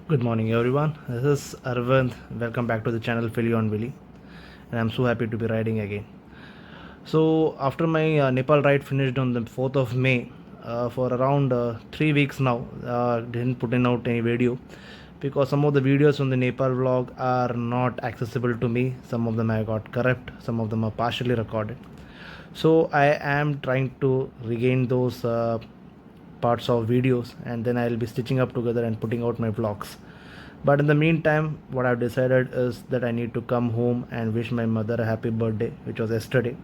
Good morning, everyone. This is Arvind. Welcome back to the channel Philly on Willy, and I'm so happy to be riding again. So, after my Nepal ride finished on the 4th of May, for around 3 weeks now, didn't put in out any video because some of the videos on the Nepal vlog are not accessible to me. Some of them I got corrupt, some of them are partially recorded. So, I am trying to regain those parts of videos, and then I'll be stitching up together and putting out my vlogs. But in the meantime, what I've decided is that I need to come home and wish my mother a happy birthday, which was yesterday.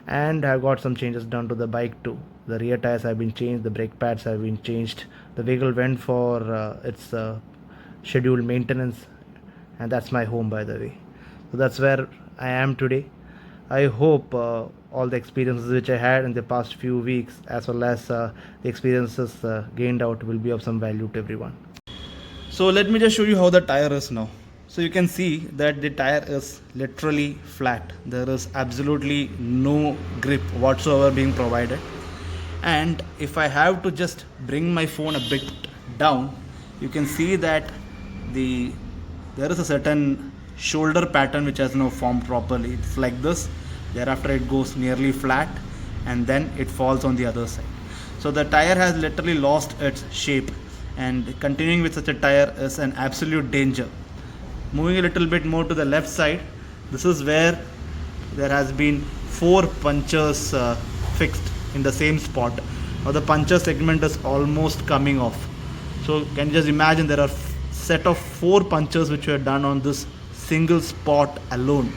And I've got some changes done to the bike too. The rear tires have been changed, the brake pads have been changed. The vehicle went for its scheduled maintenance, and that's my home, by the way. So that's where I am today. I hope all the experiences which I had in the past few weeks, as well as the experiences gained out, will be of some value to everyone. So let me just show you how the tire is now. So you can see that the tire is literally flat. There is absolutely no grip whatsoever being provided. And if I have to just bring my phone a bit down, you can see that there is a certain shoulder pattern which has now formed properly. It's like this. Thereafter it goes nearly flat, and then it falls on the other side. So the tire has literally lost its shape, and continuing with such a tire is an absolute danger. Moving a little bit more to the left side, this is where there has been 4 punctures fixed in the same spot. Now the puncture segment is almost coming off. So can you just imagine, there are set of 4 punctures which were done on this single spot alone,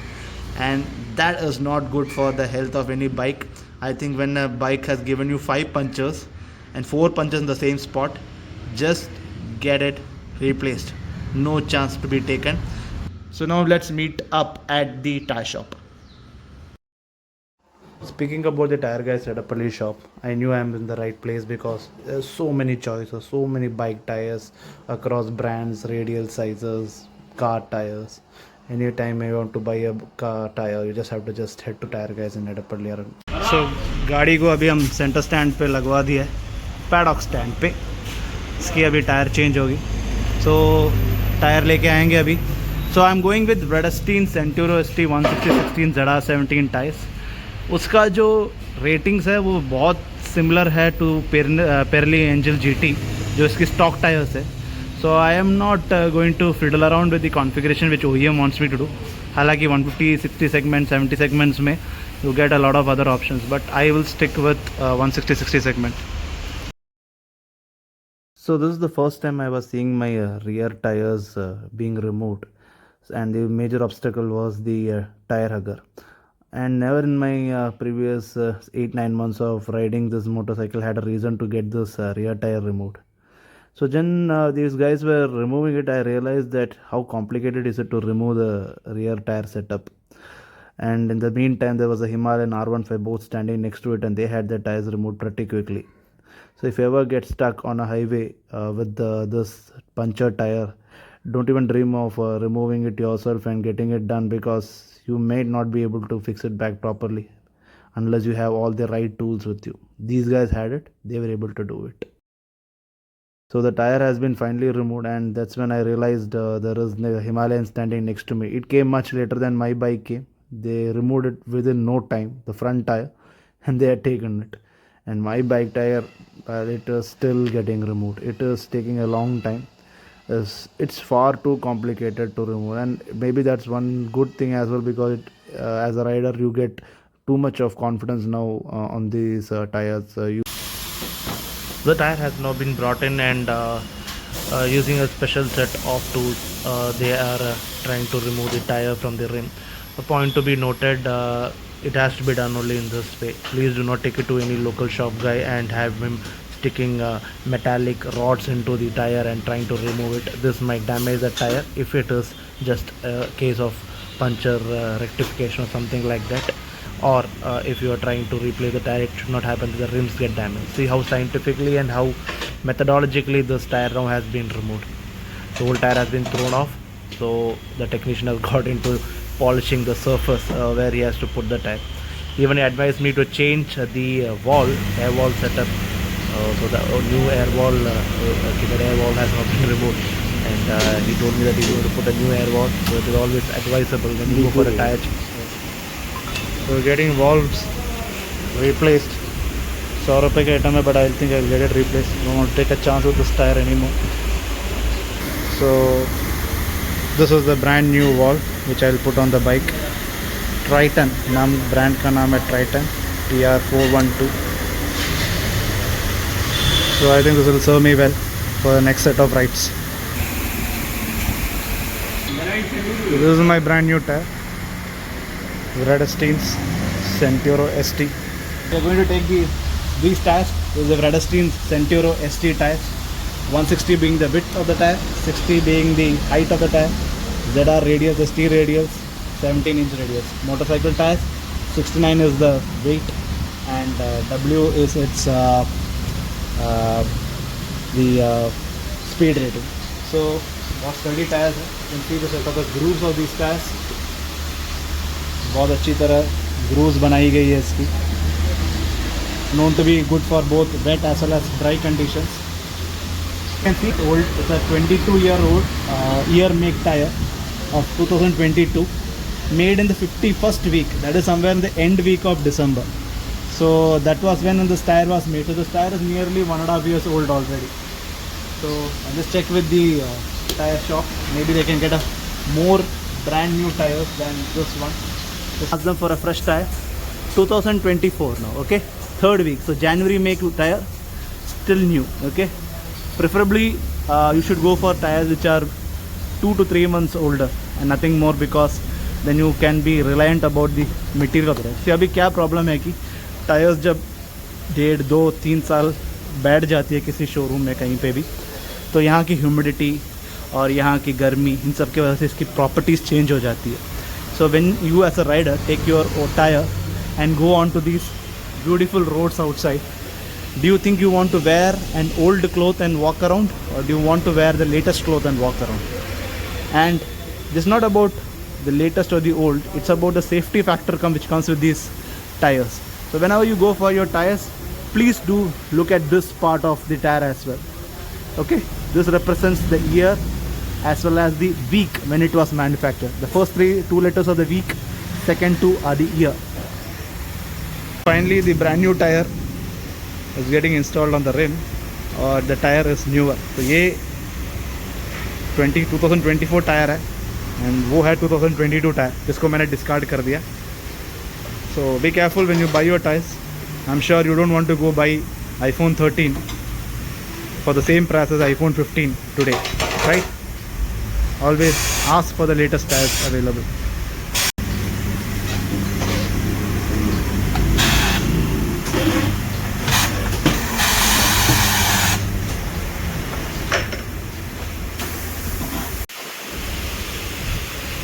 and that is not good for the health of any bike. I think when a bike has given you 5 punctures and 4 punctures in the same spot, just get it replaced. No chance to be taken. So now let's meet up at the tire shop. Speaking about the tire guys at a police shop, I knew I'm in the right place because there's so many choices, so many bike tires across brands, radial sizes, car tires. Anytime you want to buy a car tire, you just have to just head to tire guys in Edapalli. So गाड़ी को अभी हम centre stand पे लगवा दिया है, paddock stand पे. इसकी अभी टायर चेंज होगी. सो टायर लेके आएंगे अभी. So I am going with Bridgestone Centuro ST 160/16 ZR17 tyres. उसका जो रेटिंग्स है वो बहुत सिमिलर है टू पेरली एंजल GT, जो इसकी स्टॉक टायर्स है. So I am not going to fiddle around with the configuration which OEM wants me to do. हालांकि 150, 60 सेगमेंट, 70 सेगमेंट्स में you get a lot of other options, but I will stick with 160/60 segment. So this is the first time I was seeing my rear tires being removed, and the major obstacle was the tire hugger. And never in my previous 8-9 months of riding this motorcycle had a reason to get this rear tire removed. So then these guys were removing it. I realized that how complicated is it to remove the rear tire setup. And in the meantime, there was a Himalayan R15 both standing next to it, and they had their tires removed pretty quickly. So if you ever get stuck on a highway with this punctured tire, don't even dream of removing it yourself and getting it done, because you may not be able to fix it back properly unless you have all the right tools with you. These guys had it. They were able to do it. So the tire has been finally removed, and that's when I realized there is a Himalayan standing next to me. It came much later than my bike came. They removed it within no time, the front tire, and they had taken it. And my bike tire, it is still getting removed. It is taking a long time. It's far too complicated to remove, and maybe that's one good thing as well, because as a rider you get too much of confidence now on these tires. The tire has now been brought in, and using a special set of tools, they are trying to remove the tire from the rim. A point to be noted, it has to be done only in this way. Please do not take it to any local shop guy and have him sticking metallic rods into the tire and trying to remove it. This might damage the tire if it is just a case of puncture rectification or something like that. Or if you are trying to replace the tire, it should not happen that the rims get damaged. See how scientifically and how methodologically this tire now has been removed. The whole tire has been thrown off. So the technician has got into polishing the surface where he has to put the tire. Even he advised me to change the air wall setup. So the new air wall has not been removed, and he told me that he's going to put a new air valve, so it is always advisable when you go for a tire change. So getting valves replaced. 100 रुपये का item है, but I think I'll get it replaced. I don't want to take a chance with this tire anymore. So this is the brand new valve which I'll put on the bike. Triton, brand का नाम है Triton TYRE 412. So I think this will serve me well for the next set of rides. This is my brand new tire, Vredestein's Centuro ST. We are going to take these tires. This is the Vredestein's Centuro ST tires. 160 being the width of the tire, 60 being the height of the tire. ZR radius, ST radius, 17-inch radius. Motorcycle tires, 69 is the weight, and W is its speed rating. So बहुत study tyres है. You can see the set of the grooves of these tires. बहुत अच्छी तरह grooves बनाई गई है इसकी. Known to be good for both wet as well as dry conditions. You can see old. It's a 22-year-old year make tire of 2022, made in the 51st week. That is somewhere in the end week of December. So that was when this tire was made. So this tire is nearly 1.5 years old already. So I'll just check with the tire shop. Maybe they can get a more brand new tires than this one. Just ask them for a fresh tire. 2024 now, okay? 3rd week. So January make tire, still new, okay? Preferably you should go for tires which are 2 to 3 months older and nothing more, because then you can be reliant about the material of the tire. See अभी क्या problem है कि tyres जब 1.5, 2, 3 साल बैठ जाती है किसी शोरूम में कहीं पे भी, तो यहाँ की ह्यूमिडिटी और यहाँ की गर्मी, इन सब की वजह से इसकी प्रॉपर्टीज़ चेंज हो जाती है. So when you as a rider take your tyre and go on to this beautiful roads outside, do you think you want to wear an old cloth and walk around, or do you want to wear the latest cloth and walk around? And this is not about the latest or the old, it's about the safety factor which comes with these tires. So whenever you go for your tires, please do look at this part of the tire as well. Okay, this represents the year as well as the week when it was manufactured. The first two letters of the week, second two are the year. Finally, the brand new tire is getting installed on the rim, or the tire is newer. So ये 2024 tyre है, and वो है 2022 tyre जिसको मैंने discard कर दिया. So be careful when you buy your tires. I'm sure you don't want to go buy iPhone 13 for the same price as iPhone 15 today, right? Always ask for the latest tires available.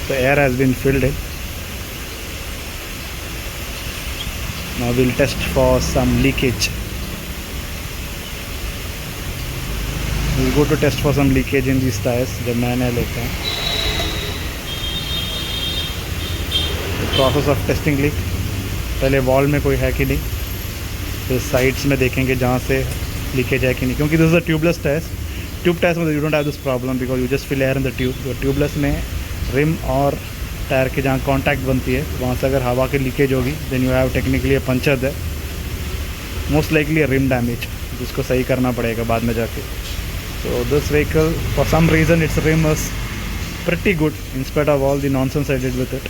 The air has been filled in. Now we'll test for some leakage. We'll go to test for some leakage in these tires जब नया नया लेते हैं. The process of testing leak. पहले wall में कोई है कि नहीं, फिर साइड्स में देखेंगे जहाँ से लीकेज है कि नहीं, क्योंकि this is a tubeless tyres. Tube tyres में you don't have this problem because you just fill air in the tube. Tubeless में रिम और टायर के जहाँ कांटेक्ट बनती है वहाँ से अगर हवा की लीकेज होगी, then you have technically a puncture there, most likely a rim damage, जिसको सही करना पड़ेगा बाद में जाके. So this vehicle for some reason it's rim is pretty good in spite of all the nonsense I did with it.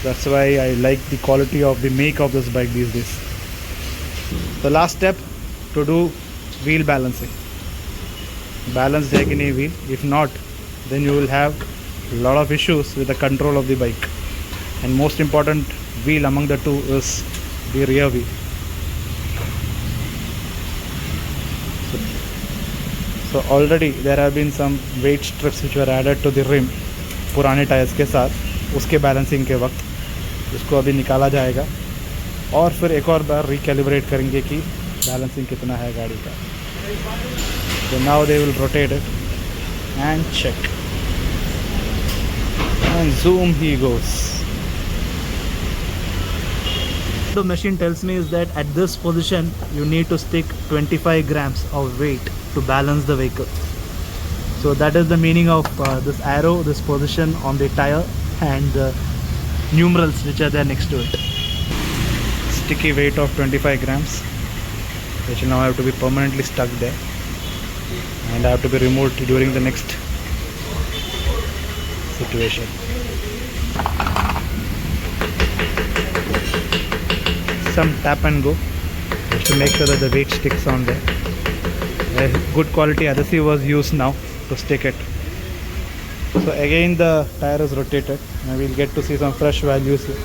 That's why I like the quality of the make of this bike these days. The last step to do wheel balancing. Balance है कि नहीं wheel? If not, then you will have a lot of issues with the control of the bike. And most important wheel among the two is the rear wheel. So already there have been some weight strips which were added to the rim पुराने tyres के साथ, उसके balancing के वक्त, उसको अभी निकाला जाएगा और फिर एक और बार रिकैलिब्रेट करेंगे कि बैलेंसिंग कितना है गाड़ी का. So now they will rotate it and check, and zoom he goes. The machine tells me is that at this position you need to stick 25 grams of weight to balance the vehicle. So that is the meaning of this arrow, this position on the tire, and the numerals which are there next to it. Sticky weight of 25 grams, which now have to be permanently stuck there, and I have to be removed during the next situation. Some tap and go just to make sure that the weight sticks on there. A good quality adhesive was used now to stick it. So again the tire is rotated and we'll get to see some fresh values here.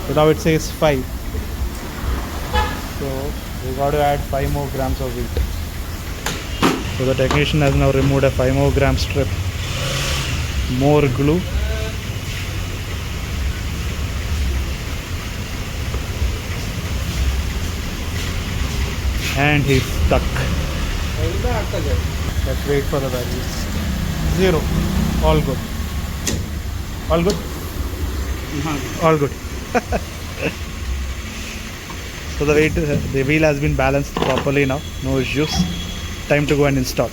So now it says 5. So we got to add 5 more grams of weight. So the technician has now removed a 5 more gram strip. More glue. And he's stuck. Let's wait for the values. 0. All good. All good? All good. So the wheel has been balanced properly now. No issues. Time to go and install.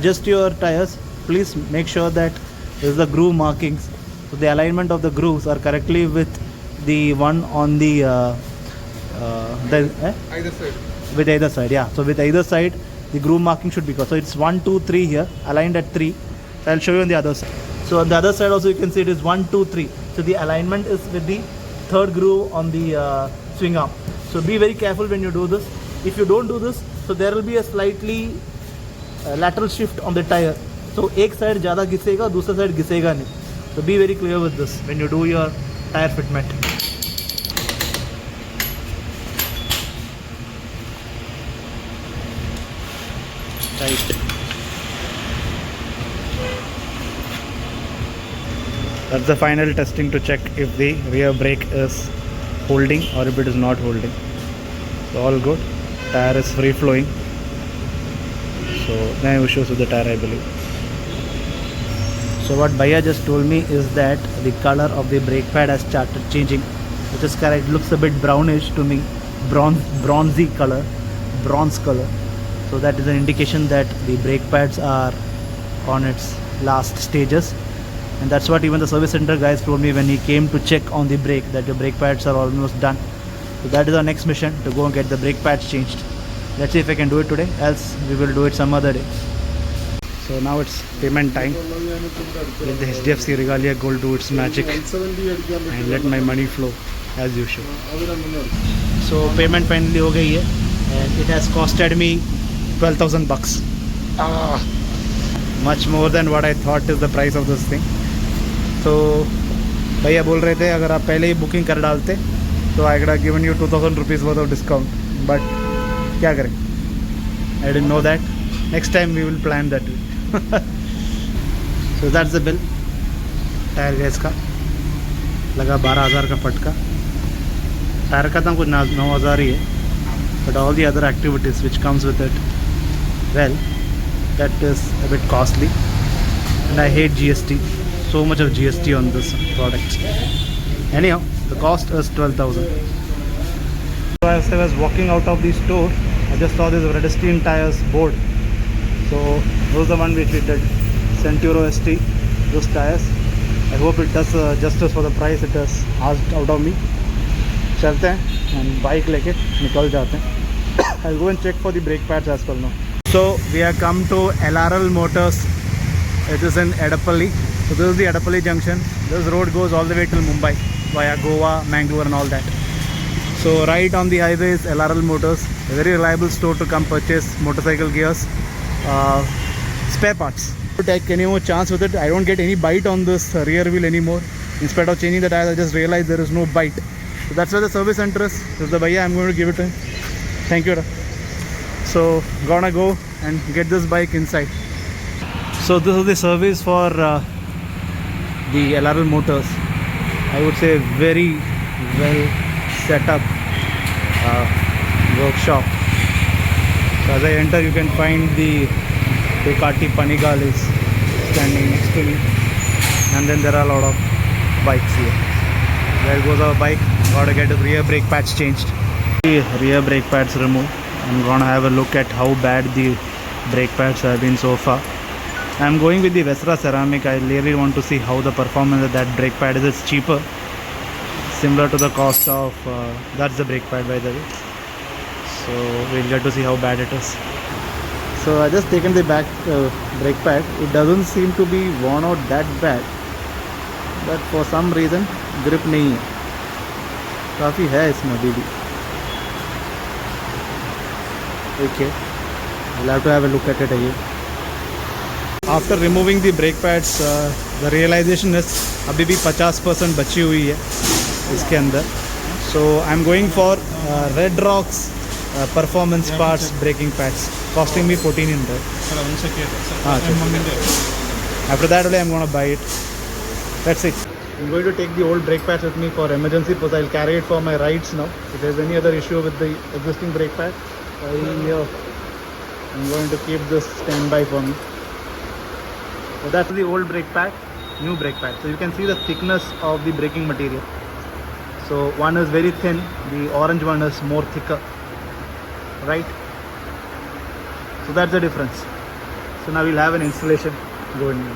Just your tires, please make sure that is the groove markings, so the alignment of the grooves are correctly with the one on the either side. With either side, yeah. So with either side, the groove marking should be good. So it's 1, 2, 3 here, aligned at 3. So I'll show you on the other side. So on the other side also you can see it is 1, 2, 3. So the alignment is with the third groove on the swing arm. So be very careful when you do this. If you don't do this, so there will be a slightly lateral shift on the tire. So एक side ज़्यादा घिसेगा, दूसरा side घिसेगा नहीं. So be very clear with this when you do your tire fitment. Right. That's the final testing to check if the rear brake is holding or if it is not holding. So all good. Tire is free flowing. So no issues with the tire, I believe. So what Bhaiya just told me is that the color of the brake pad has started changing, which is correct. It looks a bit brownish to me, bronzy color, bronze color. So that is an indication that the brake pads are on its last stages. And that's what even the service center guys told me when he came to check on the brake, that the brake pads are almost done. So that is our next mission, to go and get the brake pads changed. Let's see if I can do it today, else we will do it some other day. So now it's payment time. Let the HDFC Regalia Gold do its magic and let my money flow as usual. So payment finally ho gayi hai, and it has costed me 12,000 bucks. Much more than what I thought is the price of this thing. So भैया बोल रहे थे अगर आप पहले ही booking कर डालते तो I could have given you 2,000 rupees worth of discount, but क्या करें, I didn't know that. Next time we will plan that way. So that's the bill. Tyre gas का लगा 12,000 का फटका. टायर का तो कुछ 9,000 ही है, but all the other activities which comes with it, well, that is a bit costly, and I hate GST. So much of GST on this product. Anyhow, the cost is 12,000. So as I was walking out of the store, I just saw this Redstein tires board. So this was the one which we did, Centuro ST, those tires. I hope it does justice for the price it has asked out of me. चलते हैं and bike लेके निकल जाते हैं. I'll go and check for the brake pads as well now. So we have come to LRL Motors. It is in Edapalli. So this is the Edapalli junction. This road goes all the way till Mumbai via Goa, Mangalore and all that. So right on the highway is LRL Motors, a very reliable store to come purchase motorcycle gears, spare parts. take any more chance with it. I don't get any bite on this rear wheel anymore. Instead of changing the tires, I just realized there is no bite. So that's where the service center is. This is the bhaiya, I'm going to give it to him. Thank you. So gonna go and get this bike inside. So this is the service for the LRL Motors. I would say very well set up workshop. So as I enter, you can find the Ducati Panigale is standing next to me, and then there are a lot of bikes here. There goes our bike. Gotta get the rear brake pads changed. The rear brake pads removed. I'm gonna have a look at how bad the brake pads have been so far. I'm going with the Vesra ceramic. I really want to see how the performance of that brake pad is. It's cheaper, similar to the cost of that's the brake pad by the way. So we'll get to see how bad it is. So I just taken the back brake pad. It doesn't seem to be worn out that bad, but for some reason grip नहीं है. काफ़ी है इसमें अभी भी. Okay, I'll have to have a look at it again. After removing the brake pads, the realization is अभी भी 50% बची हुई है इसके अंदर. So I'm going for Red Rocks performance parts braking pads, costing me 1400. After that only I'm going to buy it. That's it. I'm going to take the old brake pads with me for emergency because I'll carry it for my rides now. If there's any other issue with the existing brake pad, I'm going to keep this standby for me. So that's the old brake pad, new brake pad. So you can see the thickness of the braking material. So one is very thin, the orange one is more thicker, right? So that's the difference. So now we'll have an installation going on.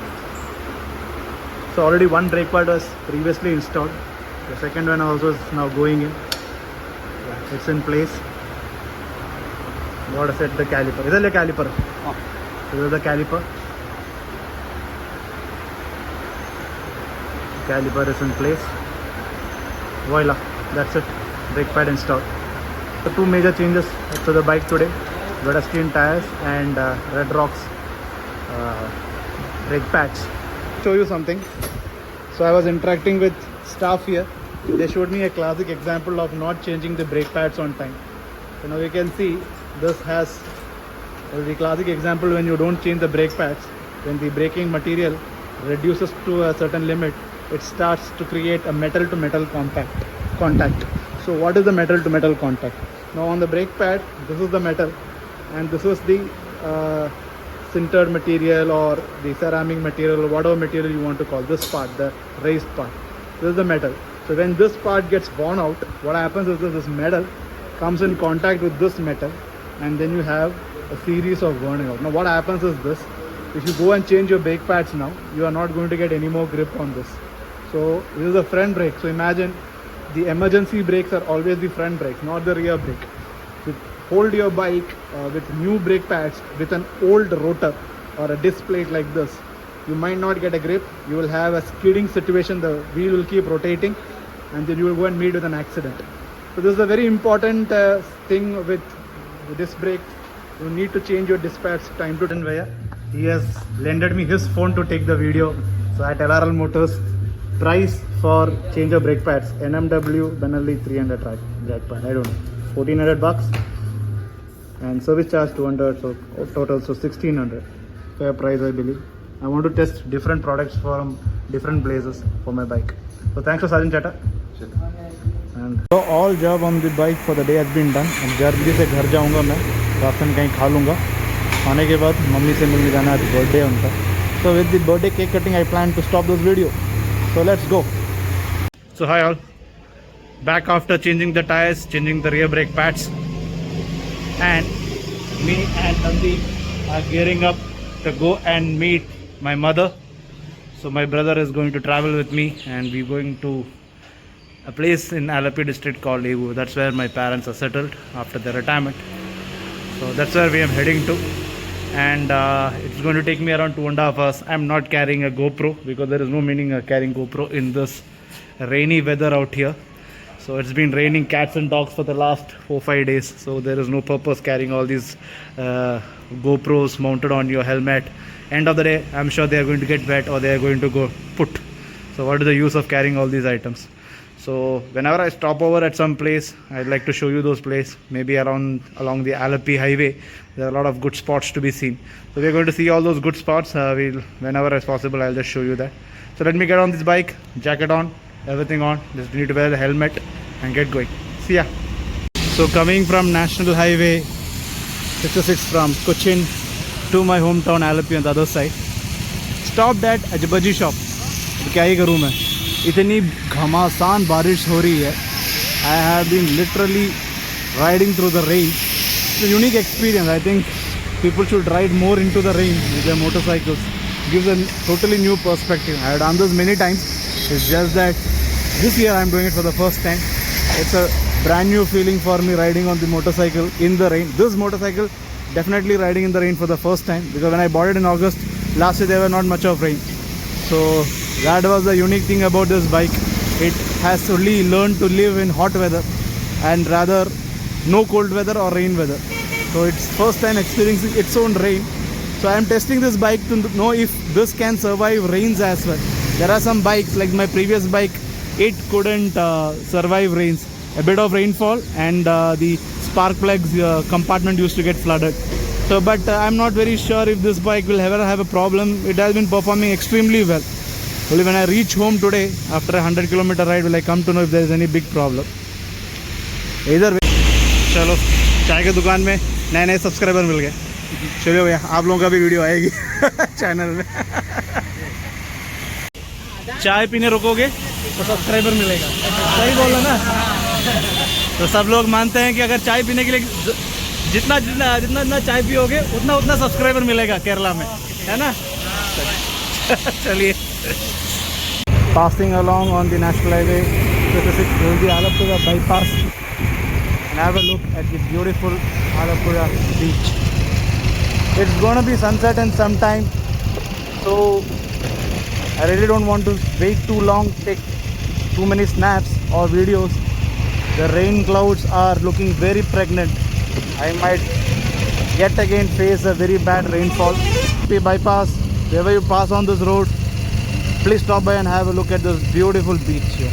So already one brake pad was previously installed. The second one also is now going in. It's in place. Got to set the caliper. Is that the caliper? This is the caliper. Caliper is in place. Voila, that's it. Brake pad installed. The two major changes to the bike today: pedestrian tires and Red Rocks brake pads. Show you something. So I was interacting with staff here. They showed me a classic example of not changing the brake pads on time. So now you can see this has the classic example when you don't change the brake pads. When the braking material reduces to a certain limit, it starts to create a metal to metal contact. So what is the metal to metal contact? Now on the brake pad, this is the metal and this is the sintered material or the ceramic material or whatever material you want to call this part, the raised part. This is the metal. So when this part gets worn out, what happens is this metal comes in contact with this metal and then you have a series of burning out. Now what happens is this: if you go and change your brake pads now, you are not going to get any more grip on this. So this is a front brake. So imagine the emergency brakes are always the front brake, not the rear brake. So hold your bike with new brake pads with an old rotor or a disc plate like this. You might not get a grip. You will have a skidding situation. The wheel will keep rotating and then you will go and meet with an accident. So this is a very important thing with disc brakes. You need to change your disc pads time to time. He has lended me his phone to take the video. So at LRL Motors, price for change of brake pads, NMW Benelli 300 brake pad, I don't know, 1400 bucks, and service charge 200, so total so 1600. Fair price, I believe. I want to test different products from different places for my bike. So thanks for Sajin Chata. And so all job on the bike for the day has been done. अब जल्दी से घर जाऊंगा मैं, ration कहीं खा लूँगा. आने के बाद मम्मी से मिलने जाना है, बर्थडे उनका. So with the birthday cake cutting, I plan to stop this video. So let's go. So hi all. Back after changing the tires, changing the rear brake pads, and me and Nandi are gearing up to go and meet my mother. So my brother is going to travel with me and we're going to a place in Alapi district called Evu. That's where my parents are settled after their retirement. So that's where we are heading to, and it's going to take me around 2.5 hours. I'm not carrying a GoPro because there is no meaning of carrying GoPro in this rainy weather out here. So it's been raining cats and dogs for the last 4-5 days, so there is no purpose carrying all these GoPros mounted on your helmet end of the day I'm sure they are going to get wet or they are going to go put. So what is the use of carrying all these items? So whenever I stop over at some place, I'd like to show you those places. Maybe around along the Alleppey highway, there are a lot of good spots to be seen. So we're going to see all those good spots. Whenever as possible, I'll just show you that. So let me get on this bike, jacket on, everything on. Just need to wear the helmet and get going. See ya. So coming from National Highway 66 from Cochin to my hometown Alleppey on the other side, stopped at a bhaji shop. तो क्या ही करूँ मैं, इतनी घमासान बारिश हो रही है. I have been literally riding through the rain. It's a unique experience. I think people should ride more into the rain with their motorcycles. It gives a totally new perspective. I have done this many times. It's just that this year I'm doing it for the first time. It's a brand new feeling for me riding on the motorcycle in the rain. This motorcycle definitely riding in the rain for the first time, because when I bought it in August last year there were not much of rain. So that was the unique thing about this bike. It has only learned to live in hot weather and rather no cold weather or rain weather. So it's first time experiencing its own rain. So I am testing this bike to know if this can survive rains as well. There are some bikes like my previous bike, it couldn't survive rains. A bit of rainfall and the spark plugs compartment used to get flooded. So but I'm not very sure if this bike will ever have a problem. It has been performing extremely well. Only when I reach home today after a 100-kilometer ride will I come to know if there is any big problem. Either way, चलो चाय की दुकान में नए नए subscriber मिल गए. चलो भैया, आप लोगों का भी वीडियो आएगी चैनल में. चाय पीने रुकोगे तो सब्सक्राइबर मिलेगा. सही बोला ना. तो सब लोग मानते हैं कि अगर चाय पीने के लिए जितना चाय पियोगे उतना सब्सक्राइबर मिलेगा केरला में, है ना. चलिए. Passing along on the National Highway 56 will be Alappuzha bypass and have a look at the beautiful Alappuzha beach. It's gonna be sunset in some time, so I really don't want to wait too long, take too many snaps or videos. The rain clouds are looking very pregnant. I might yet again face a very bad rainfall. The bypass, wherever you pass on this road, please stop by and have a look at this beautiful beach here.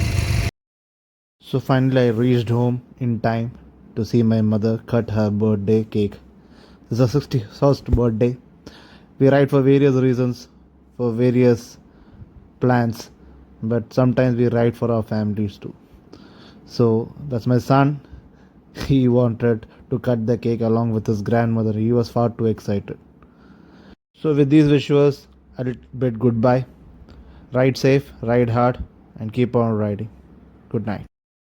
So finally I reached home in time to see my mother cut her birthday cake. This is her 61st birthday. We ride for various reasons, for various plans, but sometimes we ride for our families too. So that's my son. He wanted to cut the cake along with his grandmother. He was far too excited. So with these visuals, I'll bid goodbye. Ride safe, ride hard, and keep on riding. Good night.